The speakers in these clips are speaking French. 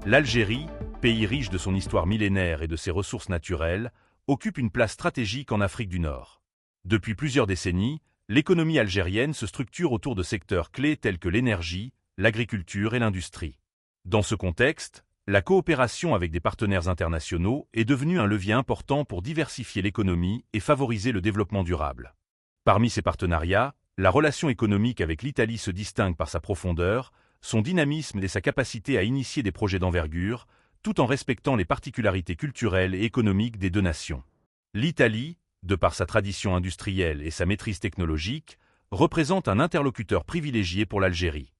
L'Algérie, pays riche de son histoire millénaire et de ses ressources naturelles, occupe une place stratégique en Afrique du Nord. Depuis plusieurs décennies, l'économie algérienne se structure autour de secteurs clés tels que l'énergie, l'agriculture et l'industrie. Dans ce contexte, la coopération avec des partenaires internationaux est devenue un levier important pour diversifier l'économie et favoriser le développement durable. Parmi ces partenariats, la relation économique avec l'Italie se distingue par sa profondeur, son dynamisme et sa capacité à initier des projets d'envergure, tout en respectant les particularités culturelles et économiques des deux nations. L'Italie, de par sa tradition industrielle et sa maîtrise technologique, représente un interlocuteur privilégié pour l'Algérie.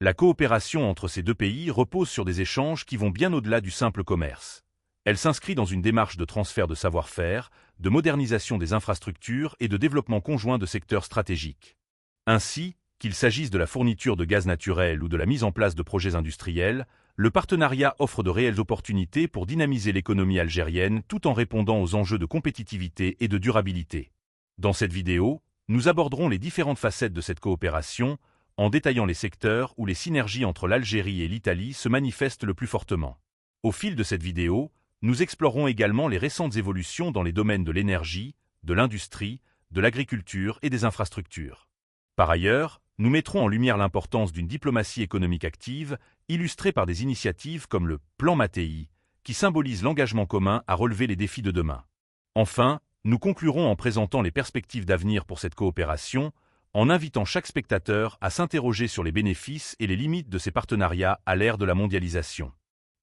La coopération entre ces deux pays repose sur des échanges qui vont bien au-delà du simple commerce. Elle s'inscrit dans une démarche de transfert de savoir-faire, de modernisation des infrastructures et de développement conjoint de secteurs stratégiques. Ainsi, qu'il s'agisse de la fourniture de gaz naturel ou de la mise en place de projets industriels, le partenariat offre de réelles opportunités pour dynamiser l'économie algérienne tout en répondant aux enjeux de compétitivité et de durabilité. Dans cette vidéo, nous aborderons les différentes facettes de cette coopération, en détaillant les secteurs où les synergies entre l'Algérie et l'Italie se manifestent le plus fortement. Au fil de cette vidéo, nous explorerons également les récentes évolutions dans les domaines de l'énergie, de l'industrie, de l'agriculture et des infrastructures. Par ailleurs, nous mettrons en lumière l'importance d'une diplomatie économique active, illustrée par des initiatives comme le Plan Mattei, qui symbolise l'engagement commun à relever les défis de demain. Enfin, nous conclurons en présentant les perspectives d'avenir pour cette coopération, en invitant chaque spectateur à s'interroger sur les bénéfices et les limites de ces partenariats à l'ère de la mondialisation.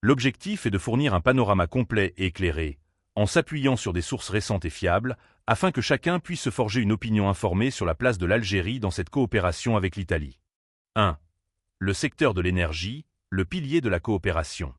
L'objectif est de fournir un panorama complet et éclairé, en s'appuyant sur des sources récentes et fiables, afin que chacun puisse se forger une opinion informée sur la place de l'Algérie dans cette coopération avec l'Italie. 1. Le secteur de l'énergie, le pilier de la coopération.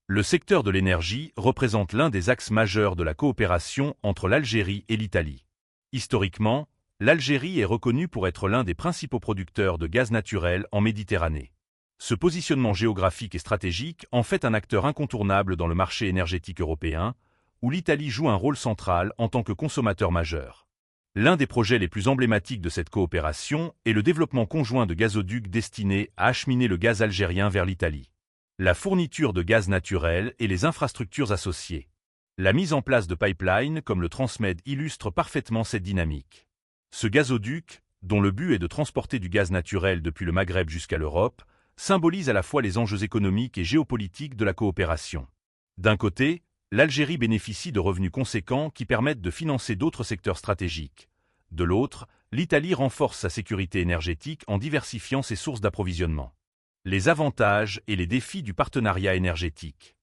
Le secteur de l'énergie représente l'un des axes majeurs de la coopération entre l'Algérie et l'Italie. Historiquement, l'Algérie est reconnue pour être l'un des principaux producteurs de gaz naturel en Méditerranée. Ce positionnement géographique et stratégique en fait un acteur incontournable dans le marché énergétique européen, où l'Italie joue un rôle central en tant que consommateur majeur. L'un des projets les plus emblématiques de cette coopération est le développement conjoint de gazoducs destinés à acheminer le gaz algérien vers l'Italie. La fourniture de gaz naturel et les infrastructures associées. La mise en place de pipelines comme le Transmed illustre parfaitement cette dynamique. Ce gazoduc, dont le but est de transporter du gaz naturel depuis le Maghreb jusqu'à l'Europe, symbolise à la fois les enjeux économiques et géopolitiques de la coopération. D'un côté, l'Algérie bénéficie de revenus conséquents qui permettent de financer d'autres secteurs stratégiques. De l'autre, l'Italie renforce sa sécurité énergétique en diversifiant ses sources d'approvisionnement. Les avantages et les défis du partenariat énergétique.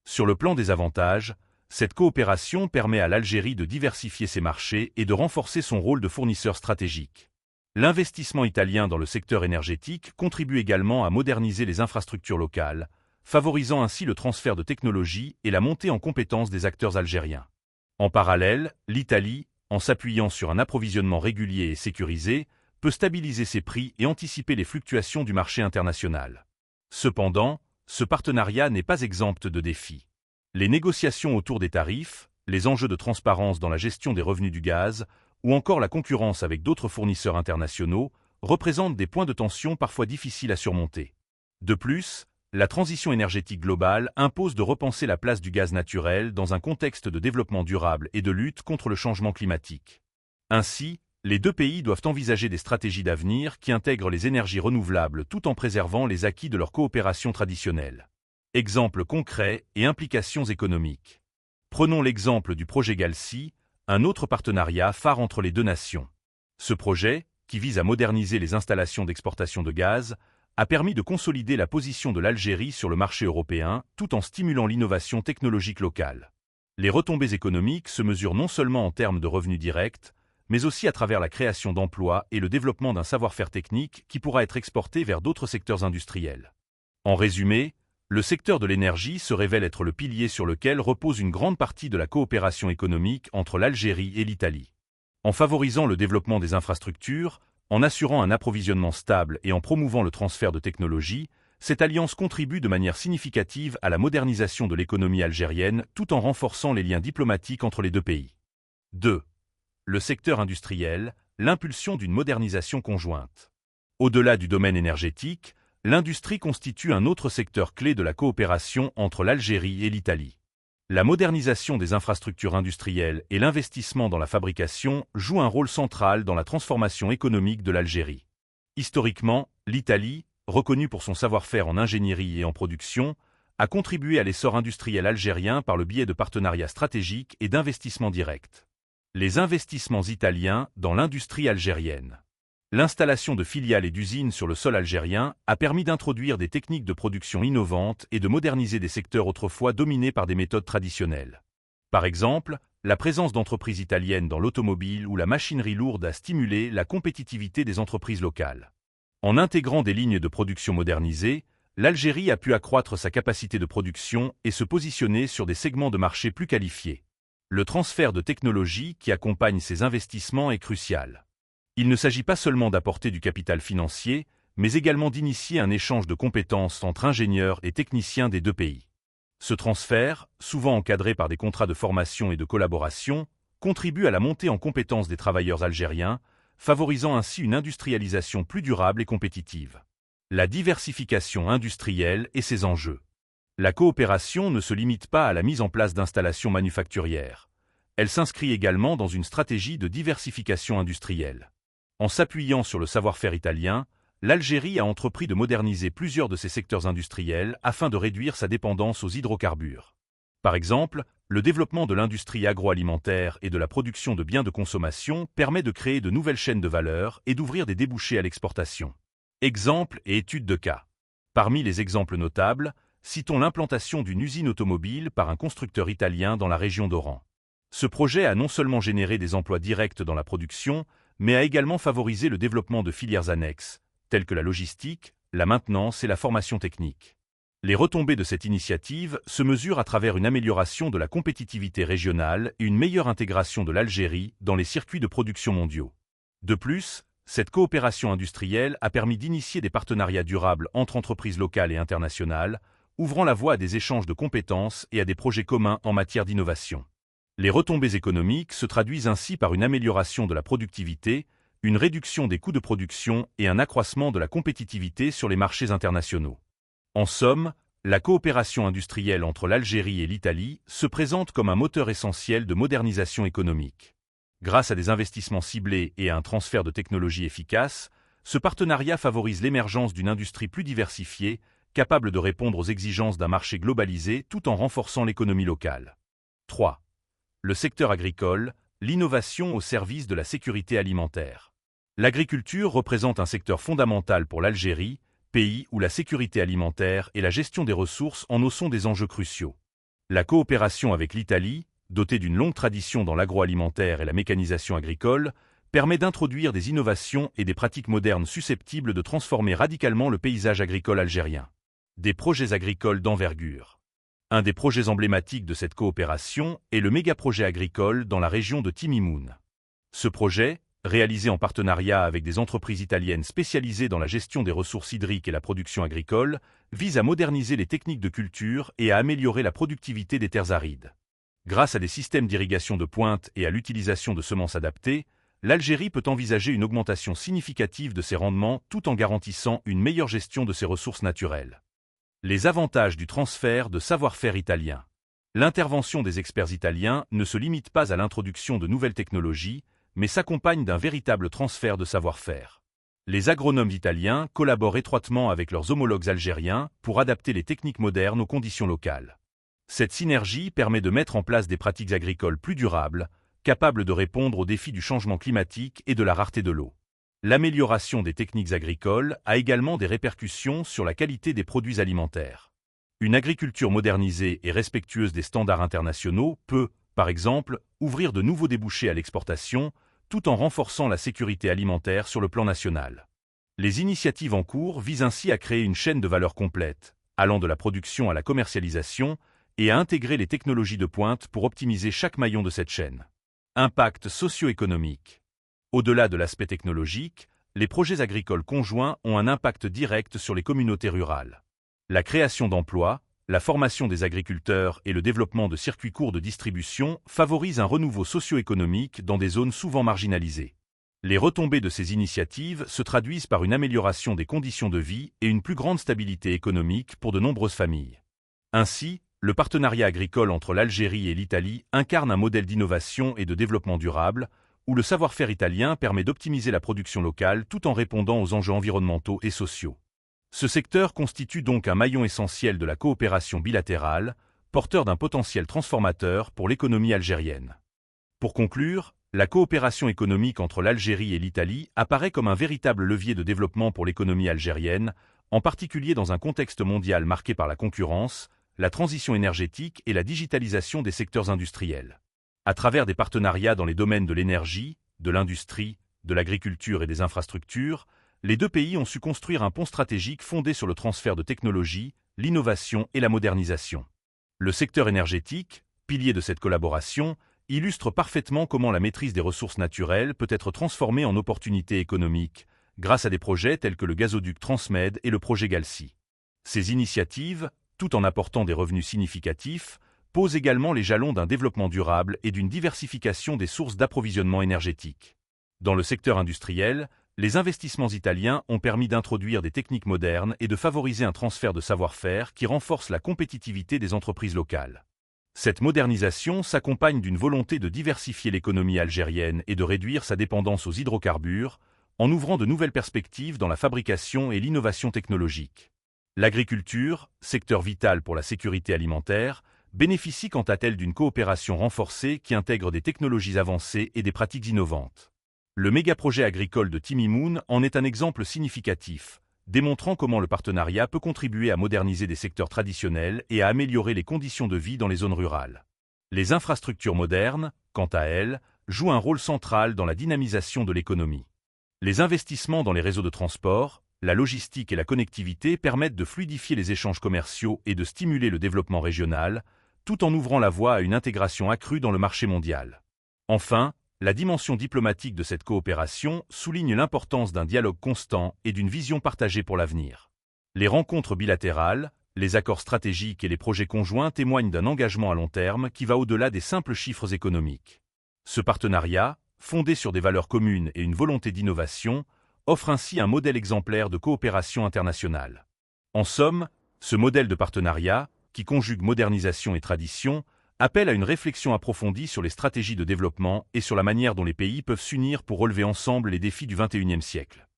Sur le plan des avantages, cette coopération permet à l'Algérie de diversifier ses marchés et de renforcer son rôle de fournisseur stratégique. L'investissement italien dans le secteur énergétique contribue également à moderniser les infrastructures locales, favorisant ainsi le transfert de technologies et la montée en compétences des acteurs algériens. En parallèle, l'Italie, en s'appuyant sur un approvisionnement régulier et sécurisé, peut stabiliser ses prix et anticiper les fluctuations du marché international. Cependant, ce partenariat n'est pas exempt de défis. Les négociations autour des tarifs, les enjeux de transparence dans la gestion des revenus du gaz, ou encore la concurrence avec d'autres fournisseurs internationaux, représentent des points de tension parfois difficiles à surmonter. De plus, la transition énergétique globale impose de repenser la place du gaz naturel dans un contexte de développement durable et de lutte contre le changement climatique. Ainsi, les deux pays doivent envisager des stratégies d'avenir qui intègrent les énergies renouvelables tout en préservant les acquis de leur coopération traditionnelle. Exemples concrets et implications économiques. Prenons l'exemple du projet Galci, un autre partenariat phare entre les deux nations. Ce projet, qui vise à moderniser les installations d'exportation de gaz, a permis de consolider la position de l'Algérie sur le marché européen tout en stimulant l'innovation technologique locale. Les retombées économiques se mesurent non seulement en termes de revenus directs, mais aussi à travers la création d'emplois et le développement d'un savoir-faire technique qui pourra être exporté vers d'autres secteurs industriels. En résumé, le secteur de l'énergie se révèle être le pilier sur lequel repose une grande partie de la coopération économique entre l'Algérie et l'Italie. En favorisant le développement des infrastructures, en assurant un approvisionnement stable et en promouvant le transfert de technologies, cette alliance contribue de manière significative à la modernisation de l'économie algérienne tout en renforçant les liens diplomatiques entre les deux pays. 2. Le secteur industriel, l'impulsion d'une modernisation conjointe. Au-delà du domaine énergétique, L'industrie constitue un autre secteur clé de la coopération entre l'Algérie et l'Italie. La modernisation des infrastructures industrielles et l'investissement dans la fabrication jouent un rôle central dans la transformation économique de l'Algérie. Historiquement, l'Italie, reconnue pour son savoir-faire en ingénierie et en production, a contribué à l'essor industriel algérien par le biais de partenariats stratégiques et d'investissements directs. Les investissements italiens dans l'industrie algérienne. L'installation de filiales et d'usines sur le sol algérien a permis d'introduire des techniques de production innovantes et de moderniser des secteurs autrefois dominés par des méthodes traditionnelles. Par exemple, la présence d'entreprises italiennes dans l'automobile ou la machinerie lourde a stimulé la compétitivité des entreprises locales. En intégrant des lignes de production modernisées, l'Algérie a pu accroître sa capacité de production et se positionner sur des segments de marché plus qualifiés. Le transfert de technologie qui accompagne ces investissements est crucial. Il ne s'agit pas seulement d'apporter du capital financier, mais également d'initier un échange de compétences entre ingénieurs et techniciens des deux pays. Ce transfert, souvent encadré par des contrats de formation et de collaboration, contribue à la montée en compétences des travailleurs algériens, favorisant ainsi une industrialisation plus durable et compétitive. La diversification industrielle et ses enjeux. La coopération ne se limite pas à la mise en place d'installations manufacturières. Elle s'inscrit également dans une stratégie de diversification industrielle. En s'appuyant sur le savoir-faire italien, l'Algérie a entrepris de moderniser plusieurs de ses secteurs industriels afin de réduire sa dépendance aux hydrocarbures. Par exemple, le développement de l'industrie agroalimentaire et de la production de biens de consommation permet de créer de nouvelles chaînes de valeur et d'ouvrir des débouchés à l'exportation. Exemples et études de cas. Parmi les exemples notables, citons l'implantation d'une usine automobile par un constructeur italien dans la région d'Oran. Ce projet a non seulement généré des emplois directs dans la production, mais a également favorisé le développement de filières annexes, telles que la logistique, la maintenance et la formation technique. Les retombées de cette initiative se mesurent à travers une amélioration de la compétitivité régionale et une meilleure intégration de l'Algérie dans les circuits de production mondiaux. De plus, cette coopération industrielle a permis d'initier des partenariats durables entre entreprises locales et internationales, ouvrant la voie à des échanges de compétences et à des projets communs en matière d'innovation. Les retombées économiques se traduisent ainsi par une amélioration de la productivité, une réduction des coûts de production et un accroissement de la compétitivité sur les marchés internationaux. En somme, la coopération industrielle entre l'Algérie et l'Italie se présente comme un moteur essentiel de modernisation économique. Grâce à des investissements ciblés et à un transfert de technologies efficaces, ce partenariat favorise l'émergence d'une industrie plus diversifiée, capable de répondre aux exigences d'un marché globalisé tout en renforçant l'économie locale. 3. Le secteur agricole, l'innovation au service de la sécurité alimentaire. L'agriculture représente un secteur fondamental pour l'Algérie, pays où la sécurité alimentaire et la gestion des ressources en sont des enjeux cruciaux. La coopération avec l'Italie, dotée d'une longue tradition dans l'agroalimentaire et la mécanisation agricole, permet d'introduire des innovations et des pratiques modernes susceptibles de transformer radicalement le paysage agricole algérien. Des projets agricoles d'envergure. Un des projets emblématiques de cette coopération est le méga-projet agricole dans la région de Timimoun. Ce projet, réalisé en partenariat avec des entreprises italiennes spécialisées dans la gestion des ressources hydriques et la production agricole, vise à moderniser les techniques de culture et à améliorer la productivité des terres arides. Grâce à des systèmes d'irrigation de pointe et à l'utilisation de semences adaptées, l'Algérie peut envisager une augmentation significative de ses rendements tout en garantissant une meilleure gestion de ses ressources naturelles. Les avantages du transfert de savoir-faire italien. L'intervention des experts italiens ne se limite pas à l'introduction de nouvelles technologies, mais s'accompagne d'un véritable transfert de savoir-faire. Les agronomes italiens collaborent étroitement avec leurs homologues algériens pour adapter les techniques modernes aux conditions locales. Cette synergie permet de mettre en place des pratiques agricoles plus durables, capables de répondre aux défis du changement climatique et de la rareté de l'eau. L'amélioration des techniques agricoles a également des répercussions sur la qualité des produits alimentaires. Une agriculture modernisée et respectueuse des standards internationaux peut, par exemple, ouvrir de nouveaux débouchés à l'exportation, tout en renforçant la sécurité alimentaire sur le plan national. Les initiatives en cours visent ainsi à créer une chaîne de valeur complète, allant de la production à la commercialisation, et à intégrer les technologies de pointe pour optimiser chaque maillon de cette chaîne. Impact socio-économique. Au-delà de l'aspect technologique, les projets agricoles conjoints ont un impact direct sur les communautés rurales. La création d'emplois, la formation des agriculteurs et le développement de circuits courts de distribution favorisent un renouveau socio-économique dans des zones souvent marginalisées. Les retombées de ces initiatives se traduisent par une amélioration des conditions de vie et une plus grande stabilité économique pour de nombreuses familles. Ainsi, le partenariat agricole entre l'Algérie et l'Italie incarne un modèle d'innovation et de développement durable, où le savoir-faire italien permet d'optimiser la production locale tout en répondant aux enjeux environnementaux et sociaux. Ce secteur constitue donc un maillon essentiel de la coopération bilatérale, porteur d'un potentiel transformateur pour l'économie algérienne. Pour conclure, la coopération économique entre l'Algérie et l'Italie apparaît comme un véritable levier de développement pour l'économie algérienne, en particulier dans un contexte mondial marqué par la concurrence, la transition énergétique et la digitalisation des secteurs industriels. À travers des partenariats dans les domaines de l'énergie, de l'industrie, de l'agriculture et des infrastructures, les deux pays ont su construire un pont stratégique fondé sur le transfert de technologies, l'innovation et la modernisation. Le secteur énergétique, pilier de cette collaboration, illustre parfaitement comment la maîtrise des ressources naturelles peut être transformée en opportunités économiques, grâce à des projets tels que le gazoduc Transmed et le projet Galci. Ces initiatives, tout en apportant des revenus significatifs, posent également les jalons d'un développement durable et d'une diversification des sources d'approvisionnement énergétique. Dans le secteur industriel, les investissements italiens ont permis d'introduire des techniques modernes et de favoriser un transfert de savoir-faire qui renforce la compétitivité des entreprises locales. Cette modernisation s'accompagne d'une volonté de diversifier l'économie algérienne et de réduire sa dépendance aux hydrocarbures, en ouvrant de nouvelles perspectives dans la fabrication et l'innovation technologique. L'agriculture, secteur vital pour la sécurité alimentaire, bénéficie quant à elle d'une coopération renforcée qui intègre des technologies avancées et des pratiques innovantes. Le mégaprojet agricole de Timimoun en est un exemple significatif, démontrant comment le partenariat peut contribuer à moderniser des secteurs traditionnels et à améliorer les conditions de vie dans les zones rurales. Les infrastructures modernes, quant à elles, jouent un rôle central dans la dynamisation de l'économie. Les investissements dans les réseaux de transport, la logistique et la connectivité permettent de fluidifier les échanges commerciaux et de stimuler le développement régional, tout en ouvrant la voie à une intégration accrue dans le marché mondial. Enfin, la dimension diplomatique de cette coopération souligne l'importance d'un dialogue constant et d'une vision partagée pour l'avenir. Les rencontres bilatérales, les accords stratégiques et les projets conjoints témoignent d'un engagement à long terme qui va au-delà des simples chiffres économiques. Ce partenariat, fondé sur des valeurs communes et une volonté d'innovation, offre ainsi un modèle exemplaire de coopération internationale. En somme, ce modèle de partenariat, qui conjugue modernisation et tradition, appelle à une réflexion approfondie sur les stratégies de développement et sur la manière dont les pays peuvent s'unir pour relever ensemble les défis du XXIe siècle.